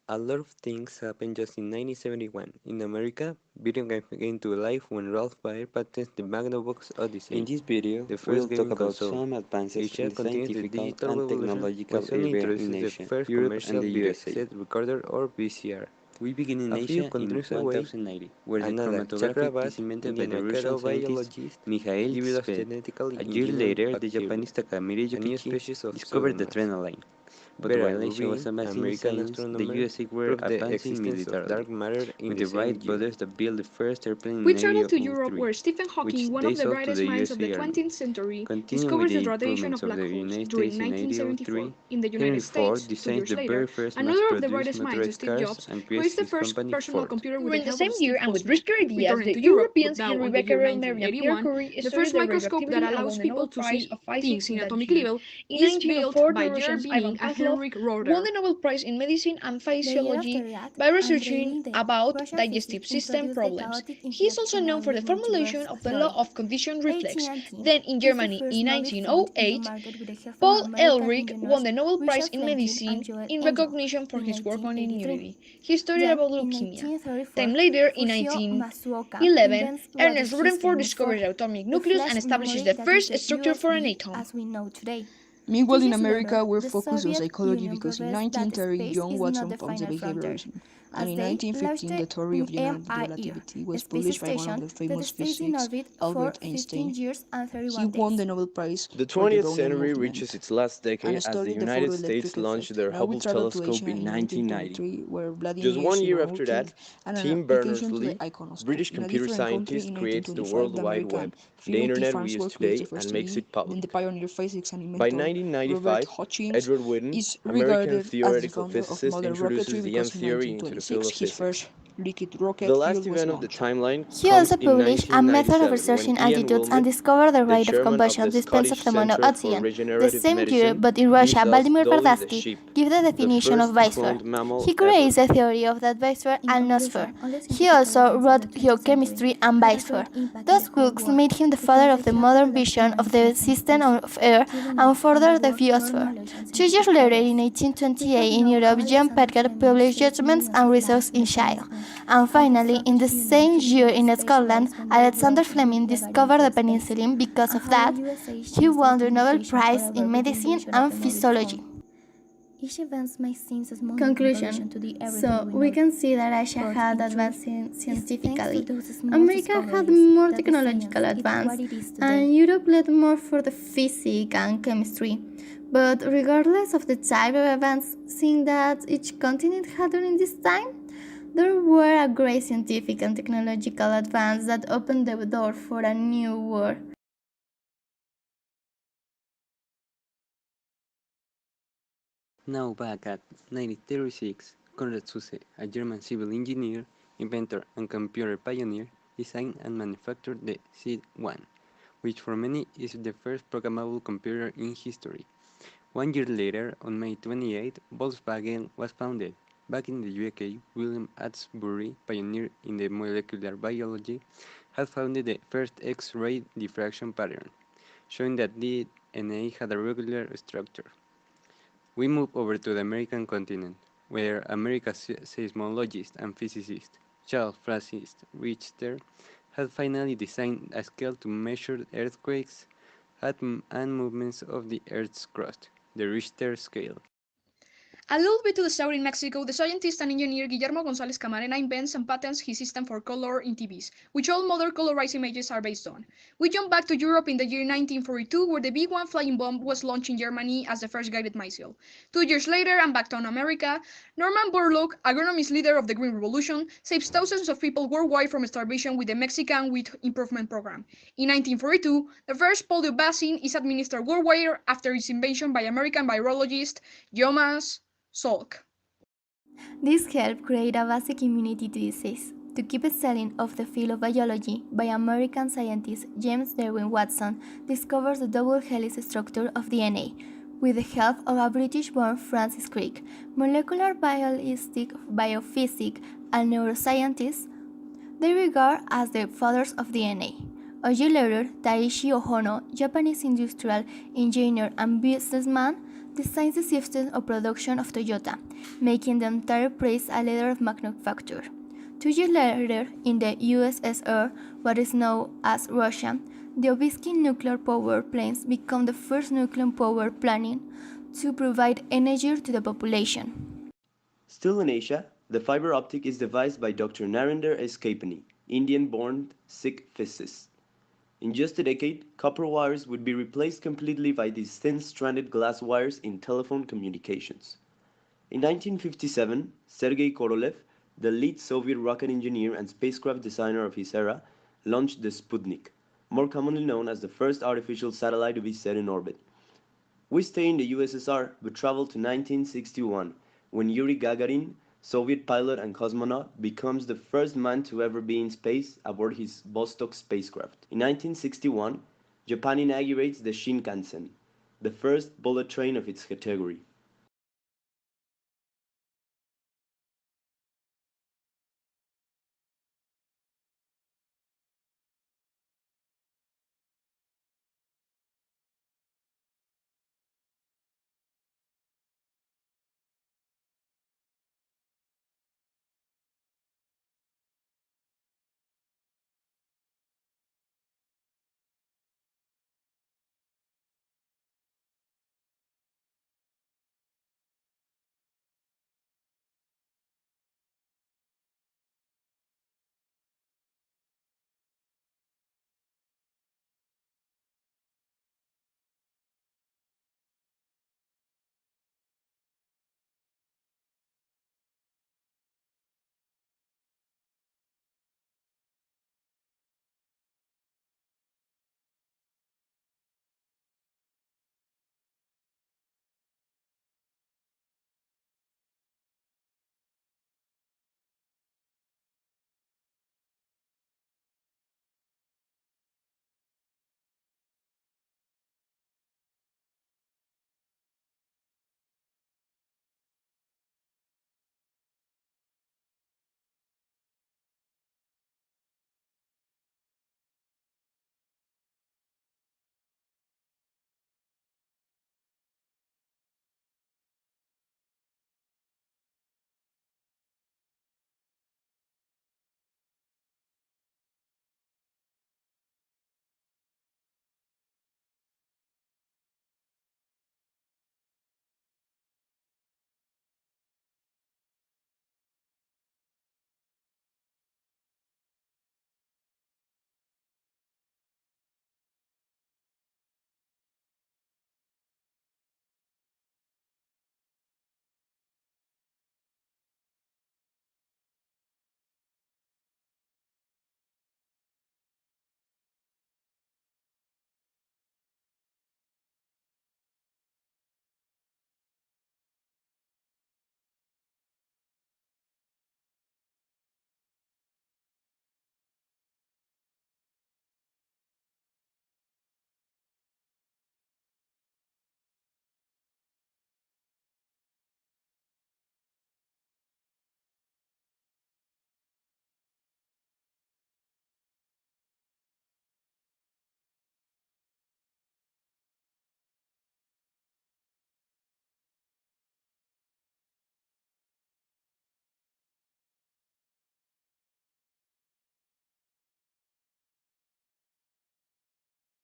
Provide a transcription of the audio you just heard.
A lot of things happened just in 1971. In America, video games came to life when Ralph Baer patented the Magnavox In Odyssey, this video, the we'll first talk gaming about console. some advances in Asia the continued the scientific digital and revolution technological when Sony area in introduced the Asia, first Europe, and commercial the USA. videocassette recorder or VCR. We begin in A few Asia in countries away, 1090, where the Ananda chromatographic is Chakrabarty, invented by Indian the Russian scientist archaeobiologist, Mikhail gave us Tzvev. genetically A year engineered later, the bacteria, Japanese Takamine a new Yukichi species of discovered the pseudomonas. adrenaline. But Vera while Asia was Rubin, an advancing in American science, the astronomer, USA were proved the advancing existence of dark militarily, matter in with the the same Wright year. brothers that built the first airplane in We travel to Europe 1903, where Stephen which Hawking, one they of the sold to brightest the minds of the USA Army. 20th century, Continuing with discovers the the radiation improvements of of black the holes United during States in 1974 1803, in the Henry United Ford States. Two designs years the later, very first another of the mass-produced brightest minds, motorized Steve cars Jobs, and creates creates the his first company personal Ford. computer with the During the help of same year, Steve and with Wozniak. riskier ideas, Returning the to Europe, Europeans but now Henry on the year Becquerel, Maria Pierre 1981, Curie the studied first the microscope that radioactivity and allows won the people Nobel to Prize see of Physics things in that atomic year. level In is built 1904, by the Gerard Russians Ivan Binning and Pavlov Henrik won Roeder. the Nobel Prize in Medicine and The year after Physiology that, by Andrei researching Linde, about Russian digestive physicist, system introduced the problems. chaotic He is also known for inflationary the formulation multiverse of the law theory. of conditioned reflex. 1819 Then in was the Germany first in movie filmed in the 1908, market with the help from Paul American Ehrlich won engineers the Nobel Prize Richard in Franklin Medicine and Joel in Engel recognition for in his work on 1983. immunity. He studied Then, about in leukemia. Time 1934, later, in Fujio Masuoka 1911, invents what is Ernest Rutherford history for, discovers the atomic the nucleus and flash establishes memory the that is first the structure for an USB atom. as we know today. Two Meanwhile, in years America, later, we're the focused on Soviet psychology Union because in professed that 1930, space John is not Watson the founds the final frontier, behaviorism, and as in they launched 1915, the the theory of general MIR, relativity a was space published by one of station the that famous stays in physicists, orbit for Albert 15 Einstein. years and He 31 won days. the Nobel Prize The for 20th developing century reaches movement its last and decade as the studied the United States photoelectric launched effect. their Now we Hubble travel to telescope Asia in in 1990. 1923, where Just Vladimir 1 year Simonow after that, King and an Tim application to the Berners-Lee, iconoscope. British In a computer different country, scientist, in creates the 1925, World the Wide American Web, the Philip T. internet we use Farnsworth creates today, the and first makes TV. it Then the public. pioneer physics and By inventor Robert 1995, Hutchins Edward Witten, is American regarded as the theoretical founder of physicist, modern rocketry introduces the M because in theory into the field 1926 of his physics. first liquid The rocket last fuel was event of the launched. timeline He comes also in published a method of 1997 when researching Ian altitudes and Wilmut, discovered the the rate of chairman of combustion the dispense of Scottish the Centre for mono-oxygen. The Regenerative same year, Medicine, but in Russia, gives us Vladimir Dolly the Verdasty sheep, gives the the definition of first biosphere. cloned mammal He ever. creates the theory of the biosphere In and noosphere. conclusion, all the He scientific also events of the wrote 20th century geochemistry and had a biosphere. profound impact in the Those whole books world made him the father because of they the helped modern product vision of humanity the and system scientists, of air giving and men and the further the world more biosphere. knowledge and 2 years scientific later, in progress. We have 1828, in now Europe, how Jean Alexander Packer Fleming published saved judgments millions and of results lives in in the China. Palestine, And how the finally, in the Soviet Union same year created the in space Scotland, race when they Alexander brought Fleming Yuri Gagarin discovered to the space, penicillin. Because and of how the that, USA he shaped won the Nobel telecommunication Prize in forever with the Medicine invention of and the mobile Physiology. phone. Each event may seem small in comparison to Conclusion. the everything So we we know, can see that Asia but had in truth, advanced it's thanks to scientifically. those small America had discoveries more that the technological science is advance, what it is today. and Europe led more for the physics and chemistry. But regardless of the type of events, seeing that each continent had during this time, there were a great scientific and technological advance that opened the door for a new world. Now back at 1936, Konrad Zuse, a German civil engineer, inventor, and computer pioneer, designed and manufactured the SID-1, which for many is the first programmable computer in history. 1 year later, on May 28, Volkswagen was founded. Back in the UK, William Atsbury, pioneer in the molecular biology, had founded the first X-ray diffraction pattern, showing that DNA had a regular structure. We move over to the American continent, where America's seismologist and physicist Charles Francis Richter had finally designed a scale to measure earthquakes and movements of the Earth's crust, the Richter scale. A little bit to the south in Mexico, the scientist and engineer Guillermo González Camarena invents and patents his system for color in TVs, which all modern colorized images are based on. We jump back to Europe in the year 1942, where the B-1 flying bomb was launched in Germany as the first guided missile. 2 years later, and back to America, Norman Borlaug, agronomist leader of the Green Revolution, saves thousands of people worldwide from starvation with the Mexican Wheat Improvement Program. In 1942, the first polio vaccine is administered worldwide after its invention by American virologist Thomas Salk. This helped create a basic immunity to disease. To keep selling of the field of biology, by American scientist James Derwin Watson discovers the double helix structure of DNA with the help of a British-born Francis Crick, molecular biologistic, biophysics, and neuroscientists they regard as the fathers of DNA. A year later, Taishi Ohono, Japanese industrial engineer and businessman, designs the system of production of Toyota, making the entire place a leader of manufacture. 2 years later, in the USSR, what is known as Russia, the Obisky nuclear power plants become the first nuclear power plant to provide energy to the population. Still in Asia, the fiber optic is devised by Dr. Narendra S. Kapani, Indian-born Sikh physicist. In just a decade, copper wires would be replaced completely by these thin-stranded glass wires in telephone communications. In 1957, Sergei Korolev, the lead Soviet rocket engineer and spacecraft designer of his era, launched the Sputnik, more commonly known as the first artificial satellite to be set in orbit. We stay in the USSR but travel to 1961, when Yuri Gagarin, Soviet pilot and cosmonaut, becomes the first man to ever be in space aboard his Vostok spacecraft. In 1961, Japan inaugurates the Shinkansen, the first bullet train of its category.